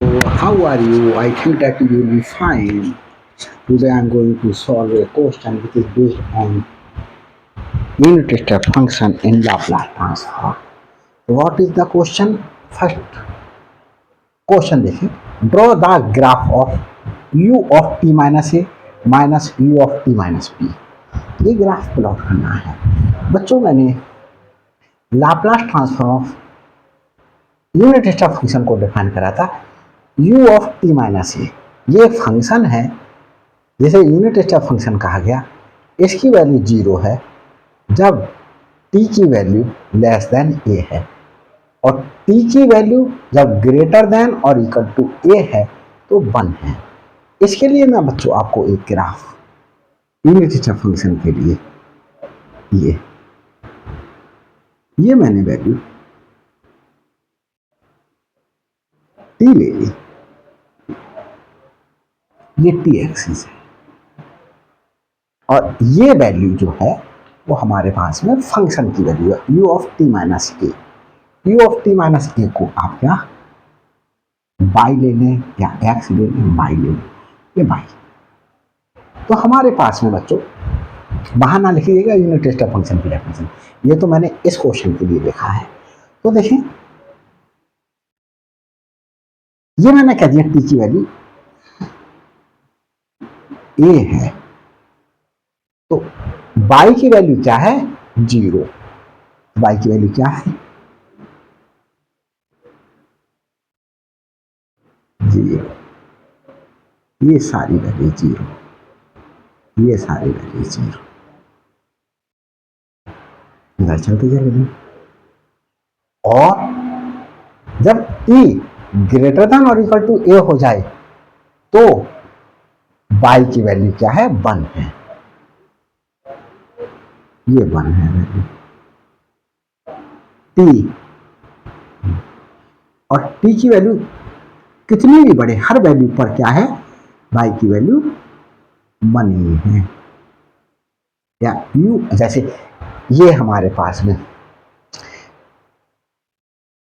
How are you? I think that you will be fine. Today I am going to solve a question which is based on unit step function in Laplace transform. What is the question? First question देखिए. Draw the graph of u of t minus a minus u of t minus b. ये graph plot करना है. बच्चों मैंने Laplace transform of unit step function को define करा था u of t minus ए. ये फंक्शन है जिसे यूनिट स्टेप फंक्शन कहा गया. इसकी वैल्यू 0 है जब t की वैल्यू लेस देन a है और t की वैल्यू जब ग्रेटर देन और इक्वल टू a है तो 1 है. इसके लिए मैं बच्चों आपको एक ग्राफ यूनिट स्टेप फंक्शन के लिए ये मैंने वैल्यू t ले ली. ये t एक्सिस है और ये वैल्यू जो है वो हमारे पास में फंक्शन की वैल्यू है u of t minus a. u of t minus a को आप क्या y ले लें या x ले लें, y ले लें, ये y. तो हमारे पास में बच्चों बाहर ना लिखिएगा यूनिट स्टेप फंक्शन की डेफिनेशन. ये तो मैंने इस क्वेश्चन के लिए लिखा है. तो देखें ये मैंने कह दिया t की वैल्यू a है तो y की वैल्यू क्या है 0. y की वैल्यू क्या है 0. ये सारी वैल्यू 0, ये सारी वैल्यू 0. इधर चलते चले और जब t ग्रेटर देन और इक्वल टू a हो जाए तो y की वैल्यू क्या है 1 है. ये 1 है वैल्यू t और t की वैल्यू कितनी भी बढ़े हर वैल्यू पर क्या है y की वैल्यू 1 ही है. या u जैसे ये हमारे पास में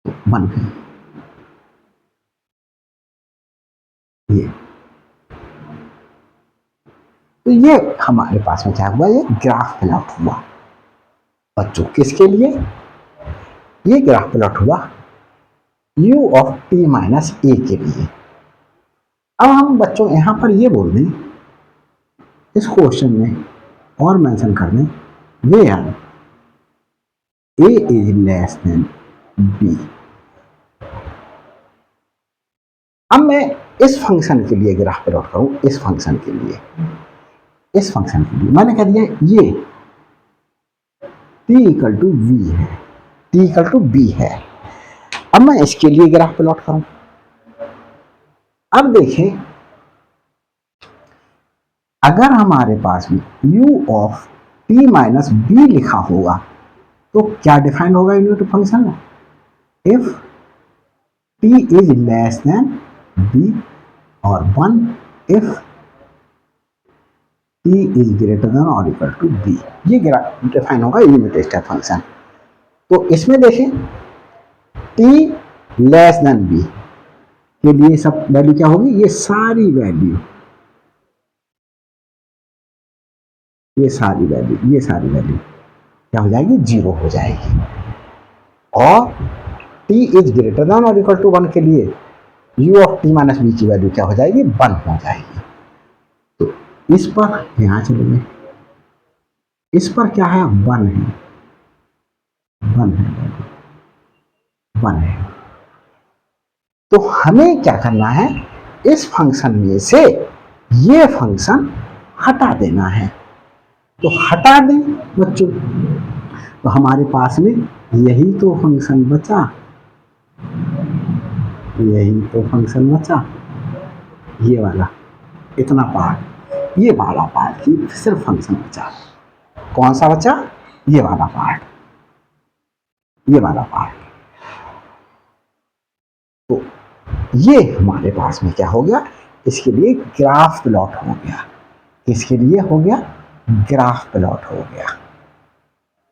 1 है. ये तो ये हमारे पास में क्या हुआ ये ग्राफ प्लॉट हुआ बच्चों. किसके लिए ये ग्राफ प्लॉट हुआ u ऑफ t माइनस ए के लिए. अब हम बच्चों यहां पर ये बोल दें इस क्वेश्चन में और मेंशन कर दें where a is less than b. अब मैं इस फंक्शन के लिए ग्राफ प्लॉट करूं. इस फंक्शन के लिए मैंने कह दिया ये t इक्वल टू v है, t इक्वल टू b है. अब मैं इसके लिए ग्राफ प्लॉट करूं. अब देखें अगर हमारे पास में u of t minus b लिखा होगा तो क्या डिफाइन होगा unit function if t is less than b और 1 if t is greater then और इक्वल टू b. ये डिफाइन होगा यूनिट स्टेप फंक्शन. तो इसमें देखें t लेस देन b के लिए सब वैल्यू क्या होगी ये सारी वैल्यू क्या हो जाएगी 0 हो जाएगी. और t इज ग्रेटर देन और इक्वल टू 1 के लिए u of t minus b की वैल्यू क्या हो जाएगी 1 हो जाएगी. तो इस पर यहां चलेंगे इस पर क्या है 1 है 1 है. तो हमें क्या करना है इस फंक्शन में से ये फंक्शन हटा देना है. तो हटा दें बच्चों तो हमारे पास में यही तो फंक्शन बचा ये वाला इतना पार्ट. ये वाला पार्ट ही सिर्फ फंक्शन बचा. कौन सा बचा ये वाला पार्ट. तो ये हमारे पास में क्या हो गया इसके लिए ग्राफ प्लॉट हो गया. इसके लिए हो गया ग्राफ प्लॉट हो गया.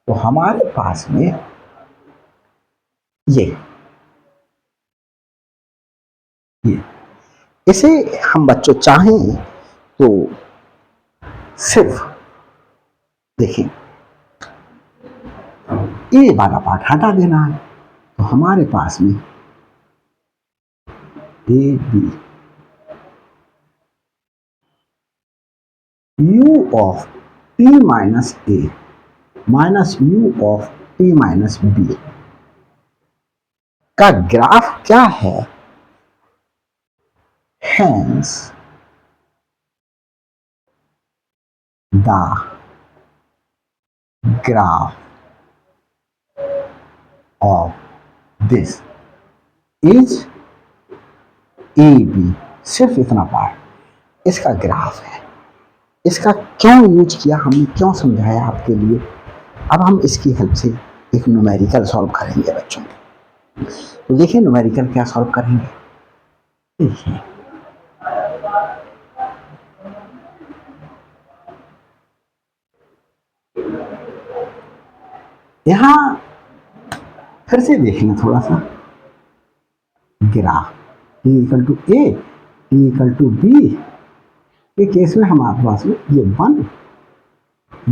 तो हमारे पास में ये इसे हम बच्चों चाहें तो सिर्फ देखिए ए वाला पार्ट हटा देना है, तो हमारे पास में A B u of t minus A minus u of t minus B का ग्राफ क्या है, hence the graph of this is AB। सिर्फ इतना पार्ट इसका ग्राफ है। इसका क्यों यूज किया हमने, क्यों समझाया आपके लिए, अब हम इसकी हेल्प से एक न्यूमेरिकल सॉल्व करेंगे बच्चों। तो देखिए न्यूमेरिकल क्या सॉल्व करेंगे, देखिए यहां फिर से देखना थोड़ा सा graph t equal to A t equal to B के केस में हमारे पास में ये 1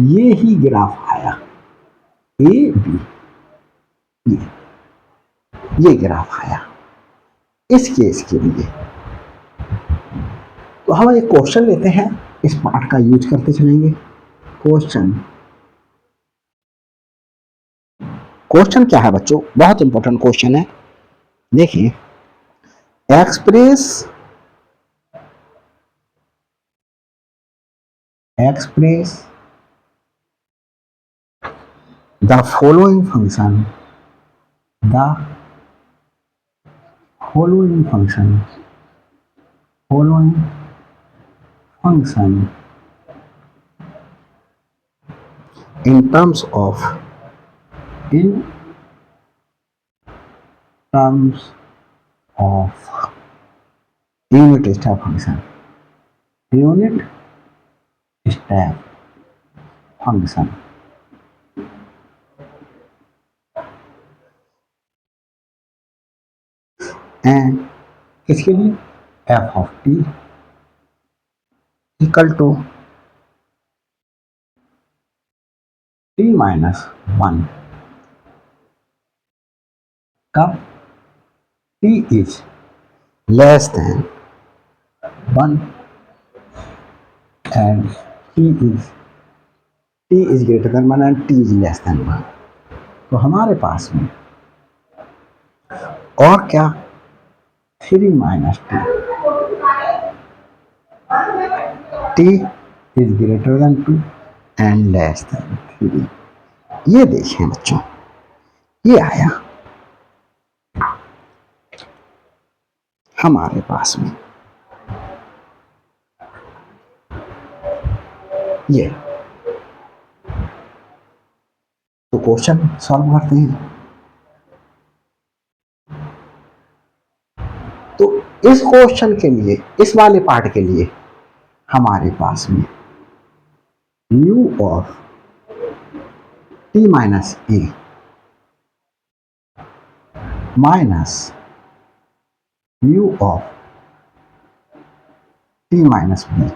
ये ही ग्राफ आया ए बी, ये ग्राफ आया इस केस के लिए। तो हम एक क्वेश्चन लेते हैं, इस पार्ट का यूज करते चलेंगे। क्वेश्चन क्या है बच्चों, बहुत इंपॉर्टेंट क्वेश्चन है। देखिए express the following function in terms of unit step function and किसके लिए f of t equal to t minus 1 कब t is less than 1 and t is greater than 1 and t is less than 1। तो हमारे पास में और क्या 3 minus t is greater than 2 and less than 3। ये देखें बच्चों, ये आया हमारे पास में, ये तो क्वेश्चन सॉल्व करते हैं। तो इस क्वेश्चन के लिए, इस वाले पार्ट के लिए हमारे पास में u of t minus A minus u of t minus B,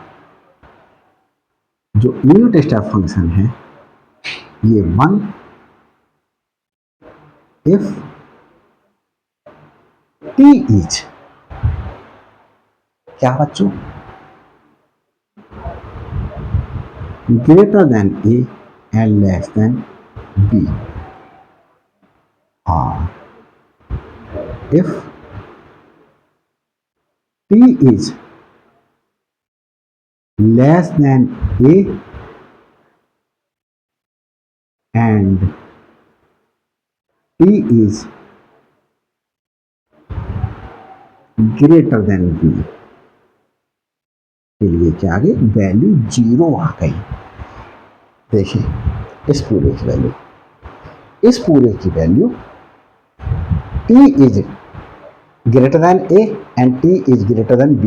जो यूनिट स्टेप फंक्शन है ये 1 इफ t इज क्या बच्चों greater than a and less than b, और if t is less than a and t is greater than b के लिए क्या आ गई वैल्यू 0 आ गई। देखिए इस पूरे की value t is greater than a and t is greater than b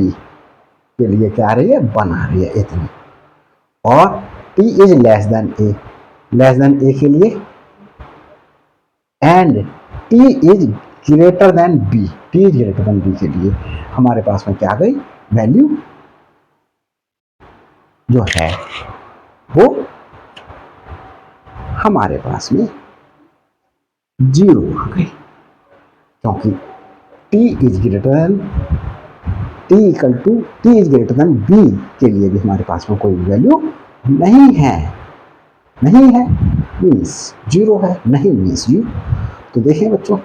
के लिए क्या आ रही है 1 आ रही है इतनी, और t is less then a के लिए and t is greater than b के लिए हमारे पास में क्या आ गई वैल्यू जो है वो हमारे पास में 0 आ गई, क्योंकि t is greater than t equal to t is greater than b के लिए भी हमारे पास में कोई वैल्यू नहीं है। नहीं है मीन्स 0 है, नहीं मीन्स 0। तो देखिए बच्चों,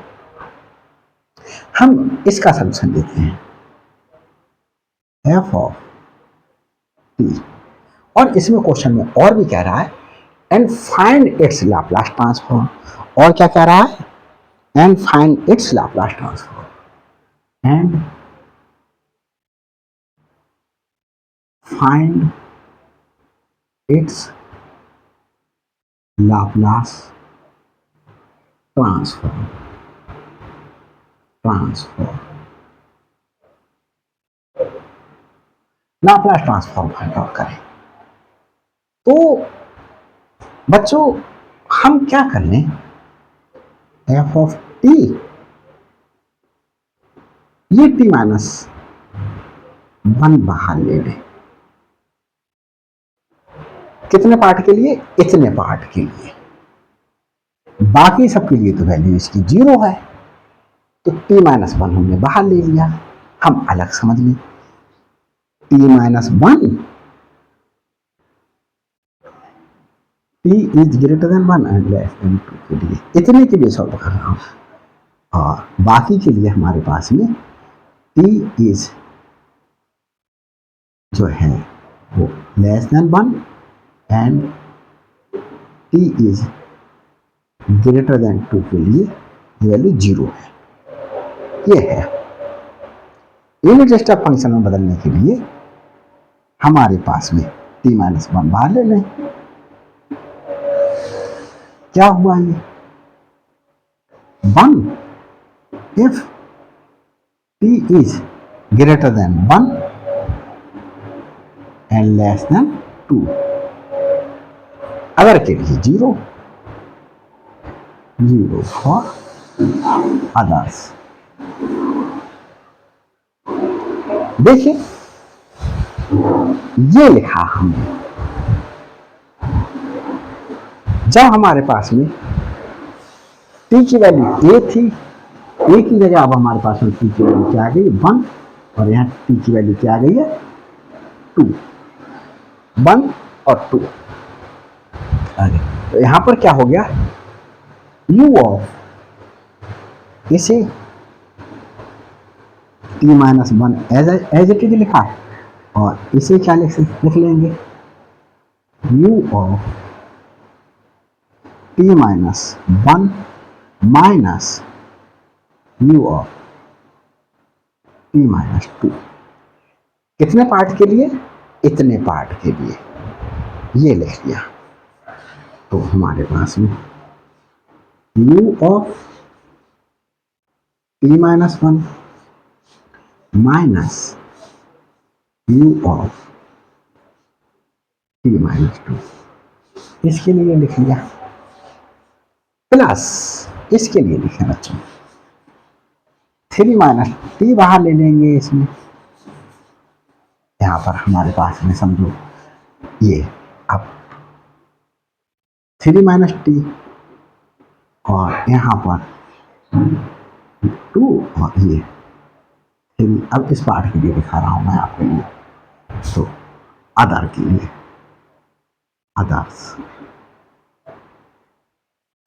हम इसका सलूशन लेते हैं f ऑफ t, और इसमें क्वेश्चन में और भी कह रहा है and find its Laplace transform. और क्या कह रहा है? And find its Laplace transform, and find its Laplace transform. Laplace transform find out करें। तो बच्चों हम क्या कर लें, f ऑफ t, ये t माइनस 1 बाहर ले लें। कितने पार्ट के लिए? इतने पार्ट के लिए। बाकी सबके लिए तो वैल्यू इसकी 0 है, तो t माइनस 1 हमने बाहर ले लिया। हम अलग समझ लें, t minus 1, t is greater than 1 and less then 2 के लिए, इतने के लिए सॉल्व कर रहा हूं। और बाकी के लिए हमारे पास में t इज जो है वो less than 1 and t is greater than 2 के लिए वैल्यू 0 है। ये है यूनिट स्टेप फंक्शन में बदलने के लिए हमारे पास में t माइनस 1 बाहर ले लें। क्या हुआ ये 1 if t is greater than 1 and less than 2, अगर के लिए 0 for others। देखिए ये लिखा हमने, जब हमारे पास में t की वैल्यू a थी, a की जगह अब हमारे पास में t की वैल्यू क्या आ गई 1, और यहाँ t की वैल्यू क्या आ गई है 2, 1 और 2 आ गए। तो यहाँ पर क्या हो गया, u ऑफ, इसे t minus 1 as it is लिखा, और इसे क्या लिख लेंगे u of t minus 1 minus u of t minus 2। कितने पार्ट के लिए? इतने पार्ट के लिए, ये लिख लिया। तो हमारे पास में u of t minus 1 minus u of t minus 2, इसके लिए लिख लिया, प्लस इसके लिए लिखे बच्चों 3 माइनस t बाहर ले लेंगे। इसमें यहां पर हमारे पास में समझो ये अब 3 माइनस t, और यहां पर 2 और ये 3। अब इस पार्ट के लिए दिखा रहा हूं मैं आपके लिए, तो अदर के लिए, अदर्स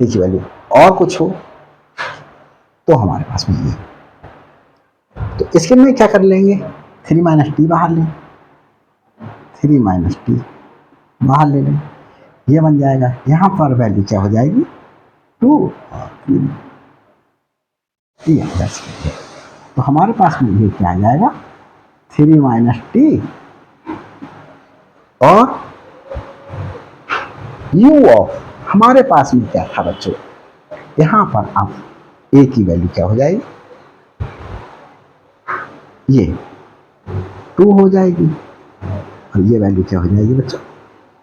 की वैल्यू और कुछ हो तो हमारे पास में ये, तो इसके लिए क्या कर लेंगे 3 माइनस टी बाहर लें, 3 माइनस टी बाहर ले लें, ये बन जाएगा। यहाँ पर वैल्यू क्या हो जाएगी 2 और 3, तो हमारे पास में ये क्या आ जाएगा 3 माइनस टी और u ऑफ, हमारे पास में क्या था बच्चों, यहाँ पर अब a की वैल्यू क्या हो जाएगी, ये 2 हो जाएगी, और ये वैल्यू क्या हो जाएगी बच्चों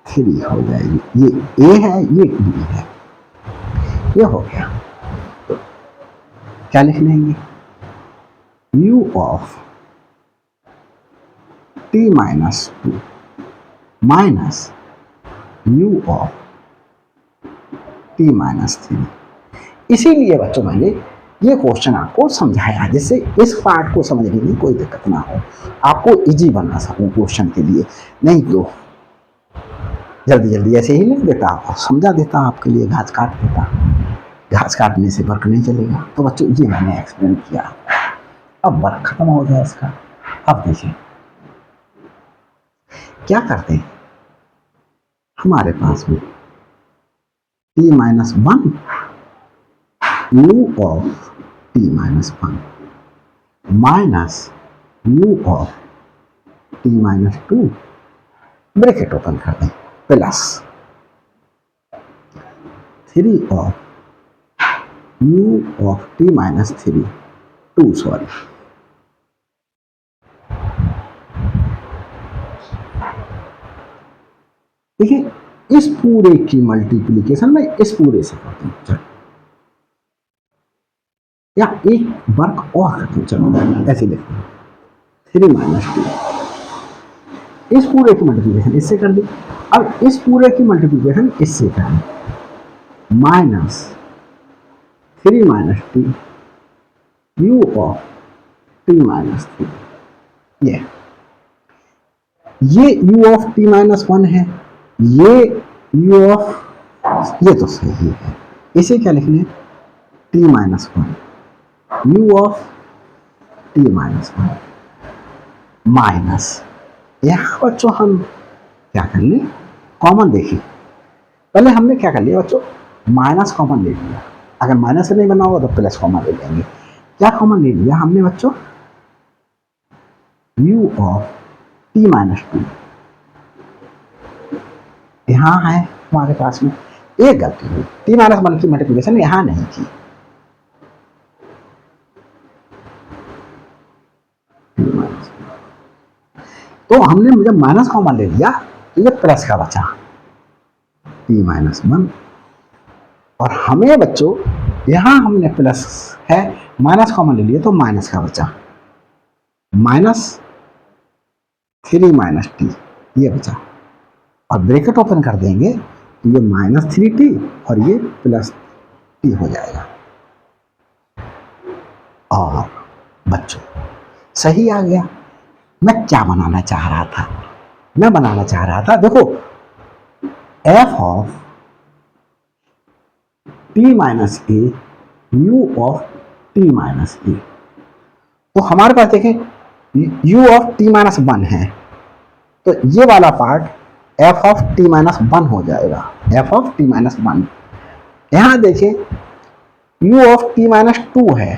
3 हो जाएगी। ये a है, ये b है, ये हो गया। तो क्या लिख लेंगे u of T minus to minus U of T minus three. इसीलिए बच्चों मैंने ये क्वेश्चन आपको समझाया जिससे इस पार्ट को समझने में कोई दिक्कत ना हो, आपको इजी बना सकूं क्वेश्चन के लिए। नहीं तो जल्दी जल्दी ऐसे ही लिख देता और समझा देता, आपके लिए घास काट देता। घास काटने से वर्क नहीं चलेगा। तो बच्चों ये मैंने एक्सप्लेन किया। अब वर्क खत्म हो गया इसका। अब देखिए क्या करते हैं, हमारे पास में T minus one you of T minus one minus U of T minus two, bracket open कर दें, plus three of U of T minus three two, sorry, देखिए इस पूरे की मल्टीप्लीकेशन में इस पूरे से करते हैं। चलो या एक वर्क और करते हैं, चलो ऐसे लिखते हैं, थ्री माइनस टू, इस पूरे की मल्टीप्लीकेशन इससे कर दी। अब इस पूरे की मल्टीप्लीकेशन इससे कर दी, minus three minus two you of T minus three. ये u of T minus one है, ये u ऑफ, ये तो सही है, इसे क्या लिखने, T minus one you of T minus one minus, यहाँ बच्चों हम क्या कर लें, कॉमन देखिए। पहले हमने क्या कर लिया बच्चों, माइनस कॉमन ले लिया। अगर माइनस से नहीं बना होगा तो प्लस कॉमन ले लेंगे। क्या कॉमन ले लिया हमने बच्चों, u of T minus to, यहाँ है हमारे पास में, एक गलती हुई, टी माइनस वन की मल्टीप्लिकेशन यहाँ नहीं की, तो हमने जब माइनस कॉमन ले लिया तो ये प्लस का बचा टी माइनस वन, और हमें बच्चों यहाँ हमने प्लस है माइनस कॉमन ले लिया तो माइनस का बचा, माइनस थ्री माइनस टी, ये बचा, और ब्रैकेट ओपन कर देंगे तो ये माइनस थ्री टी और ये प्लस टी हो जाएगा। और बच्चों सही आ गया। मैं क्या बनाना चाह रहा था, मैं बनाना चाह रहा था देखो f of T minus A you of T minus a. तो हमारे पास देखें u of T minus one है, तो ये वाला part f of T minus one हो जाएगा, f of T minus one. यहां देखें u of T minus two है,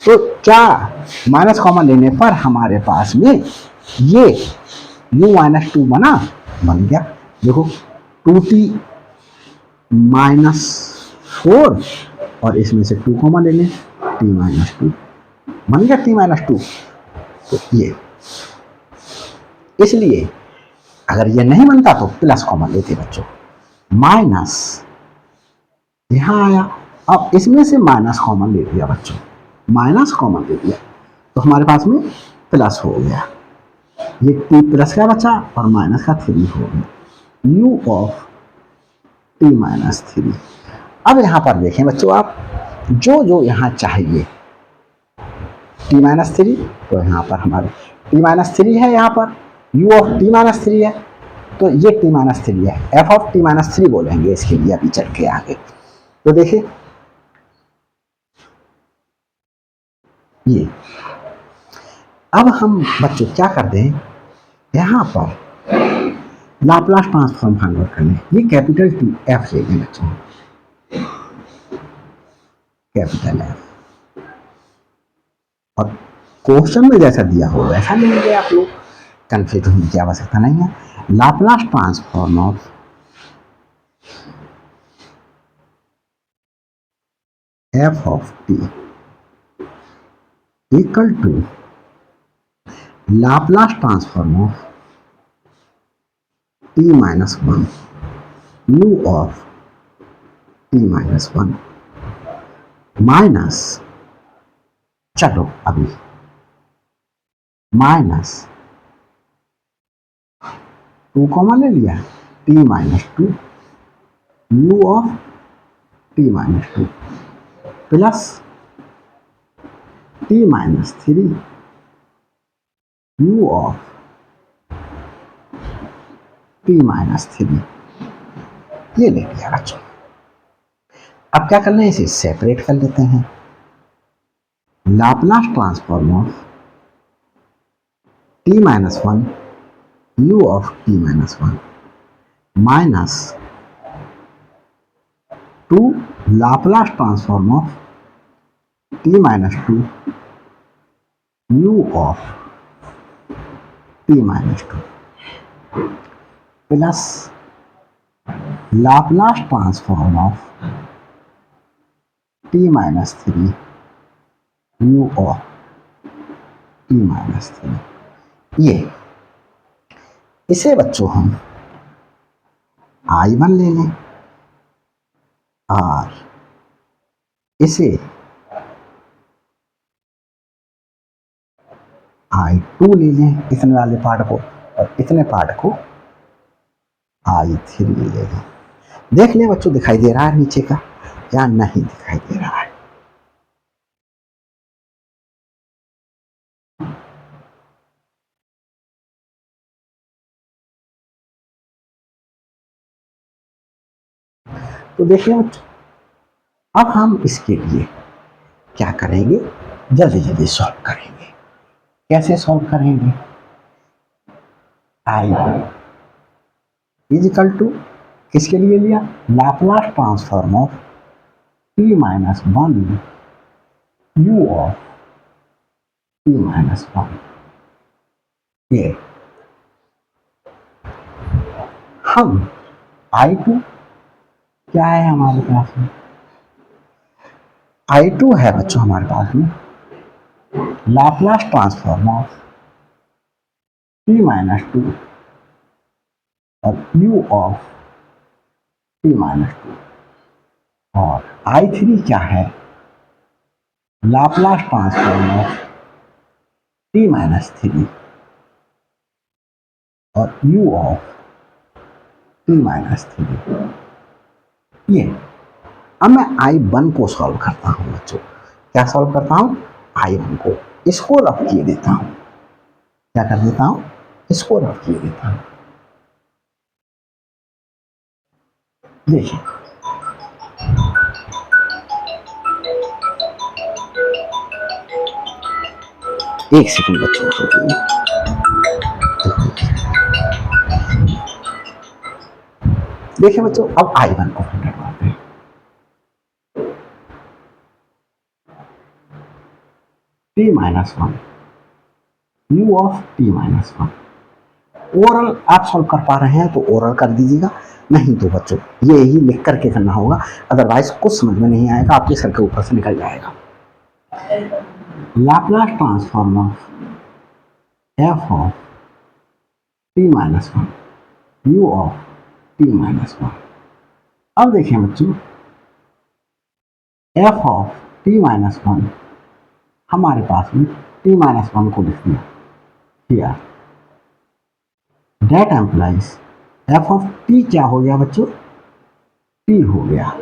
तो क्या माइनस कॉमन लेने पर हमारे पास में ये u माइनस टू बन गया। देखो टू टी माइनस फोर और इसमें से टू कॉमन ले लें, टी माइनस टू बन गया, टी माइनस टू। तो ये इसलिए अगर ये नहीं बनता तो प्लस कॉमन लेते बच्चों, माइनस यहां आया, अब इसमें से माइनस कॉमन ले लिया बच्चों, माइनस कॉमन ले लिया तो हमारे पास में प्लस हो गया, ये टी प्लस का बचा और माइनस का थ्री हो गया, you of T minus three. अब यहां पर देखें बच्चों आप जो जो यहां चाहिए, टी माइनस थ्री तो यहां पर हमारे टी माइनस थ्री है, यहां पर you of T minus three है, तो ये टी माइनस थ्री है, F of T minus three बोलेंगे इसके लिए अभी चल के आगे। तो देखिए ये, अब हम बच्चों क्या कर दें, यहां पर लाप्लास ट्रांसफॉर्म फाइंड आउट करने, ये कैपिटल टी एफ लेंगे बच्चों, कैपिटल एफ, और क्वेश्चन में जैसा दिया हो वैसा लेंगे आप लोग, कंफ्यूज होने की आवश्यकता नहीं है। Laplace transform of F of T equal to Laplace transform of T minus one you of T minus one minus, चलो अभी माइनस टू कॉमन ले लिया, T minus two you of T minus two plus T minus three U of T minus three, ये ले लिया बच्चों। अब क्या करना है, इसे सेपरेट कर लेते हैं। Laplace transform of T minus one you of T minus one minus two Laplace transform of T minus two you of T minus two plus Laplace transform of T minus three U of T minus three. ये इसे बच्चों हम I1 ले लें और इसे I2 ले लें, इतने वाले पार्ट को, और इतने पार्ट को I3 ले लें। देख लें बच्चों, दिखाई दे रहा है नीचे का या नहीं दिखाई दे रहा है? तो देखिए बच्चों, अब हम इसके लिए क्या करेंगे, जल्दी जल्दी सॉल्व करेंगे। कैसे सॉल्व करेंगे? I1 इजिकल टू किसके लिए लिया, Laplace transform of T minus one you of T minus one. ये हम I2 क्या है हमारे पास में, I2 है बच्चों हमारे पास में Laplace transform of T minus two और u of T minus two, और I3 क्या है, Laplace transform of T minus three और u of T minus three. ये अब मैं I1 को सॉल्व करता हूँ बच्चों। क्या सॉल्व करता हूँ, I1 को इसको रफ किए देता हूँ। क्या कर देता हूँ, इसको रफ किए देता हूँ। देखिए एक सेकंड बच्चों, देखिए बच्चों, अब I1 को हंड्रेड मारते हैं। T minus one you of T minus one. Oral आप सॉल्व कर पा रहे हैं तो ओरल कर दीजिएगा, नहीं तो बच्चों ये ही लिख करके करना होगा, अदरवाइज कुछ समझ में नहीं आएगा, आपके सर के ऊपर से निकल जाएगा। Laplace transform of F of T minus one you of T minus one. अब देखिए बच्चों, F of T minus one हमारे पास में टी माइनस वन को लिख दिया here, that employees F of T क्या हो गया बच्चों, टी हो गया,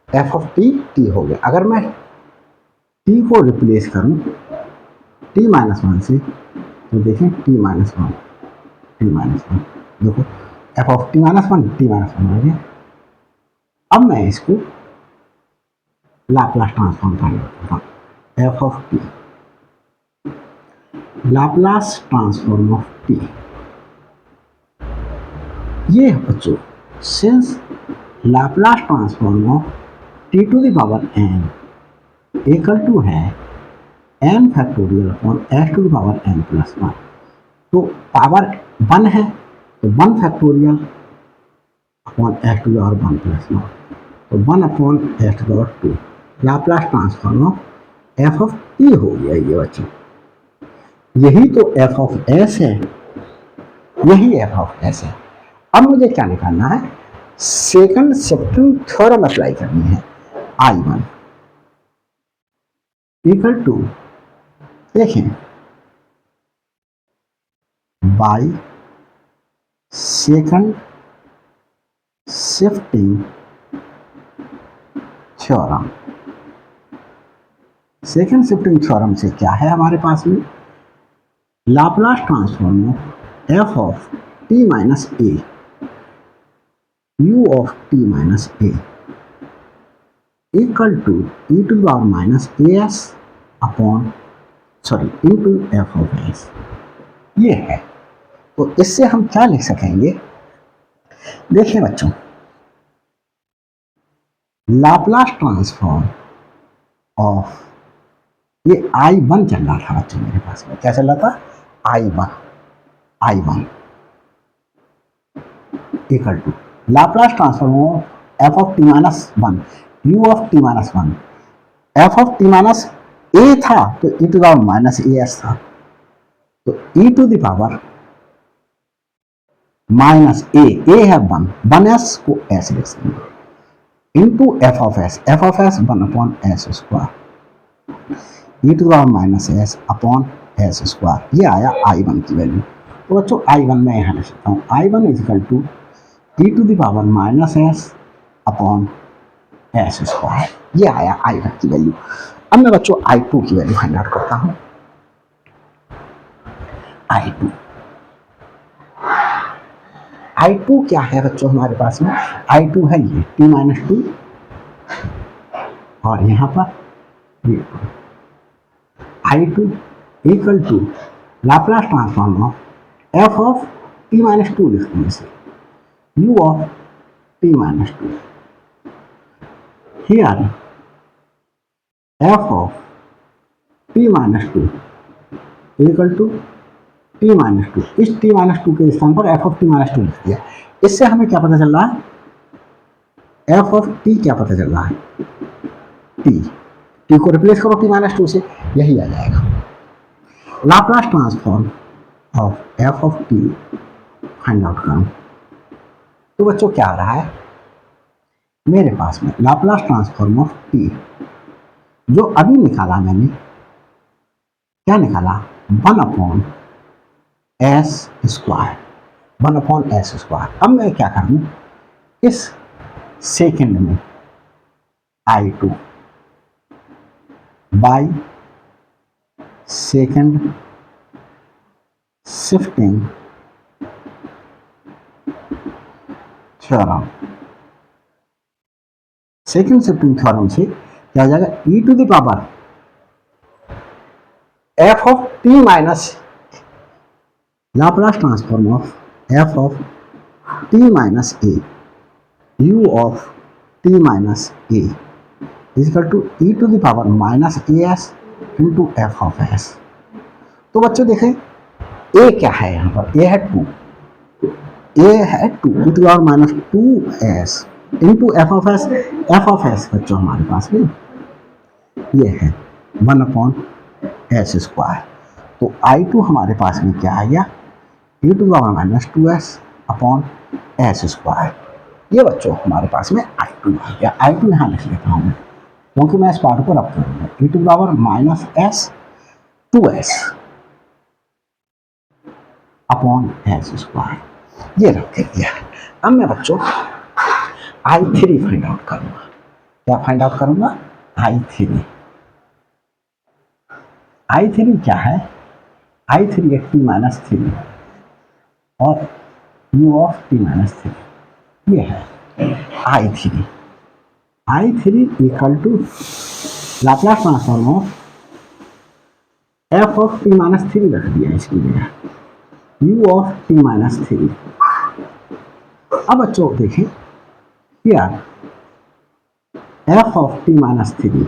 एफ ऑफ टी टी हो गया। अगर मैं टी को रिप्लेस करूं टी माइनस वन से तो देखें t minus one, t minus one, देखो f of T minus one, t minus one हो गया। अब मैं इसको लाप्लास ट्रांसफॉर्म कर लेता हूँ, f of t Laplace transform of t. ये है बच्चों, since Laplace transform of t to the power n equal to है n factorial upon s to the power n plus one, तो पावर वन है तो one factorial upon s to the power one plus one, तो one upon s to the power two, Laplace transform of F of t हो गया ये बच्चों। यही तो एफ ऑफ एस है, यही एफ ऑफ एस है। अब मुझे क्या निकालना है, सेकंड शिफ्टिंग थ्योरम अप्लाई करनी है। I1 इक्वल टू, देखें by second shifting theorem. Second shifting theorem से क्या है हमारे पास में, Laplace transform of F of T minus a u of t minus a equal to e to the power minus as upon into f of s, ये है। तो इससे हम क्या लिख सकेंगे, देखिए बच्चों, लाप्लास ट्रांसफॉर्म ऑफ, ये I1 चल रहा था बच्चों मेरे पास में, क्या चल रहा था, I1 equal to Laplace transform of F of T minus one you of T minus one, f of T minus a था तो e to the power minus A s था, तो e to the power minus a है one s को s लिख सकते into f of s one upon S square e to the power minus S upon S square, ये आया I1 की value. तो बच्चों I1 में यहाँ लिख सकता हूँ, I1 is equal to E to the power minus S upon S square, ये आया I1 की वैल्यू। अब मैं बच्चों I2 की वैल्यू फाइंड आउट करता हूँ। I2 क्या है बच्चों हमारे पास में, I2 है ये t माइनस टू और यहाँ पर ये I2 equal to Laplace transform of F of T minus two लिखते हैं इसे u of t minus 2. Here f of t minus 2 equal to t minus 2, इस t minus 2 के स्थान पर f of t minus 2 लिख दिया। इससे हमें क्या पता चल रहा है, f of t क्या पता चल रहा है, t को रिप्लेस करो t minus 2 से, यही आ जाएगा। Laplace transform of f of t find out करूं तो बच्चों क्या आ रहा है मेरे पास में, लाप्लास ट्रांसफॉर्म ऑफ टी जो अभी निकाला मैंने, क्या निकाला, वन अपॉन एस स्क्वायर। अब मैं क्या करूं, इस सेकंड में I2 by second shifting theorem, second shifting theorem से क्या हो जाएगा, e to the power f of t minus Laplace transform of f of t minus a u of t minus a equal to e to the power minus as into f of s। तो बच्चों देखें a क्या है यहाँ पर, a है 2, a है 2 e to power minus 2s into f of s बच्चों हमारे पास में ये है वन अपॉन एस स्क्वायर। तो I2 हमारे पास में क्या आ गया, e to power minus 2s upon S square, ये बच्चों हमारे पास में I2 आ गया। I2 यहाँ लिख लेता हूँ क्योंकि मैं इस पार्ट को रख करूँगा, e to power minus s 2s upon S square, ये रख के दिया। अब मैं बच्चों I3 फाइंड आउट करूंगा, क्या फाइंड आउट करूंगा, I3 क्या है, I3 है t माइनस 3 और u ऑफ t माइनस 3, ये है I3 equal to Laplace transform of f of t minus 3 रख दिया इसकी जगह, u ऑफ t माइनस 3। अब बच्चों देखें here f of t minus 3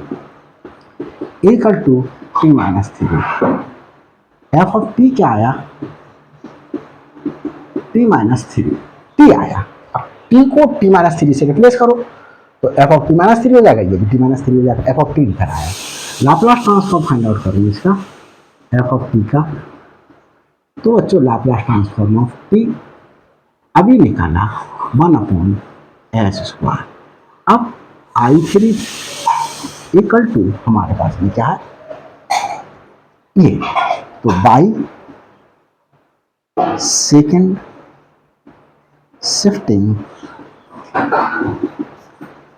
equal to t minus 3, f of t क्या आया, t minus 3, t आया। अब t को t minus 3 से रिप्लेस करो तो f of t minus 3 हो जाएगा, ये भी t minus 3 हो जाएगा, f of t लिखा आया। लाप्लास ट्रांसफॉर्म फाइंड आउट करूँगी इसका f of t का, तो बच्चों लाप्लास ट्रांसफॉर्म ऑफ t अभी निकाला वन अपॉन एस स्क्वायर। अब I3 इक्वल टू हमारे पास में क्या है, ये, तो by second shifting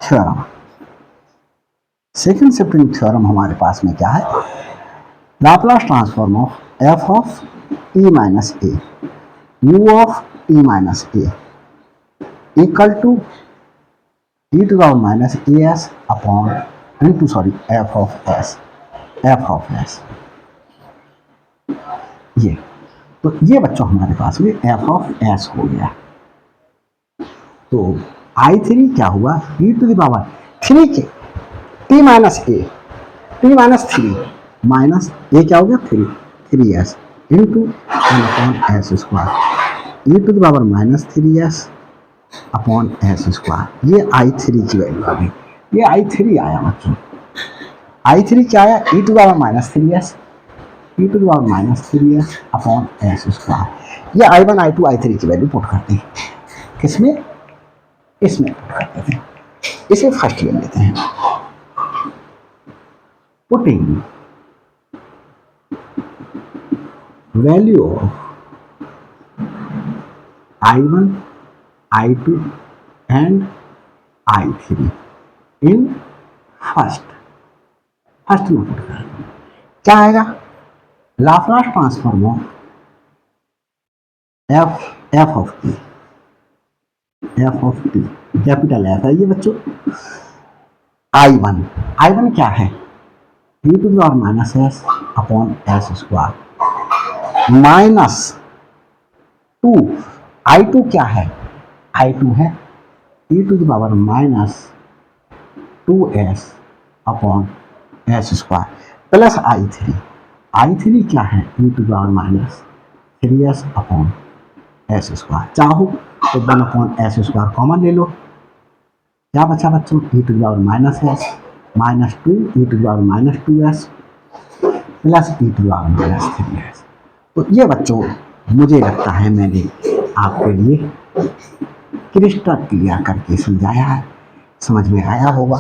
theorem. Second shifting theorem हमारे पास में क्या है, Laplace transform of F of T minus A you of T minus A equal to e to the power minus A S upon into sorry F of S, F of S. ये तो ये बच्चों हमारे पास में F of S हो गया। तो आई थ्री क्या हुआ, e to the power three के T minus A, T minus three minus A क्या हो गया three, three S into N upon S square e to the power minus three S upon S square. ये I three की value आ गई, ये I three आया बच्चों। आई three क्या आया, e to the power minus three s, e to the power minus three S upon S square. ये I one I two I three की वैल्यू पुट करते हैं, किसमें, इसमें पुट कर देते हैं। इसे फर्स्ट ले लेते हैं, putting value of I one I two and I three in first, first में पुट कर क्या आएगा, Laplace transform of F, F of T, F of T capital F है ये बच्चों। आई वन, आई वन क्या है, e to the power minus S upon S square minus two, I two क्या है, आई टू है e to the power minus two S upon S square plus I three, I three क्या है e to the power minus three S upon S square. चाहो तो one upon S square common ले लो, क्या बचा बच्चों, e to the power minus S minus two e to the power minus two S plus e to the power minus three S. तो ये बच्चों मुझे लगता है मैंने आपके लिए क्रिस्टल क्लियर करके समझाया है, समझ में आया होगा।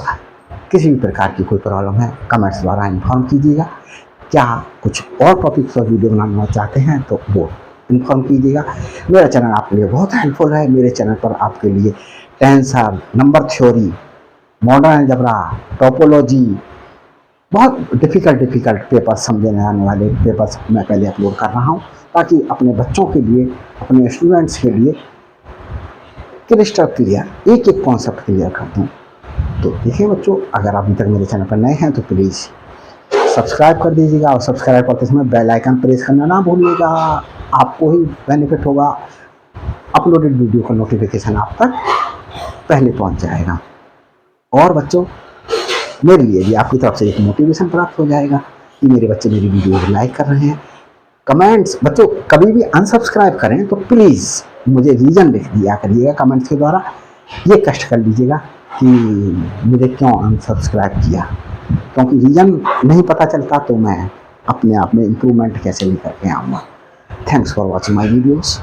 किसी भी प्रकार की कोई प्रॉब्लम है कमेंट्स द्वारा इन्फॉर्म कीजिएगा। क्या कुछ और टॉपिक पर वीडियो बनाना चाहते हैं तो वो इन्फॉर्म कीजिएगा। मेरा चैनल आपके लिए बहुत हेल्पफुल है। मेरे चैनल पर आपके लिए tensor, number theory, modern algebra, topology, बहुत डिफ़िकल्ट पेपर्स समझने आने वाले पेपर्स मैं पहले अपलोड कर रहा हूँ, ताकि अपने बच्चों के लिए, अपने स्टूडेंट्स के लिए क्रिस्टल क्लियर एक एक कॉन्सेप्ट क्लियर कर दूँ। तो देखिए बच्चों, अगर अभी तक मेरे चैनल पर नए हैं तो प्लीज़ सब्सक्राइब कर दीजिएगा और सब्सक्राइब करते समय बेल आइकन प्रेस करना ना भूलिएगा। आपको ही बेनिफिट होगा, अपलोडेड वीडियो का नोटिफिकेशन आप तक पहले पहुंच जाएगा। और बच्चों मेरे लिए भी आपकी तरफ से एक मोटिवेशन प्राप्त हो जाएगा कि मेरे बच्चे मेरी वीडियो को लाइक कर रहे हैं। कमेंट्स बच्चों कभी भी अनसब्सक्राइब करें तो प्लीज़ मुझे रीज़न लिख दिया करिएगा कमेंट्स के द्वारा। ये कष्ट कर लीजिएगा कि मुझे क्यों अनसब्सक्राइब किया, क्योंकि रीज़न नहीं पता चलता तो मैं अपने आप में इम्प्रूवमेंट कैसे लेकर के आऊँगा। Thanks for watching my videos.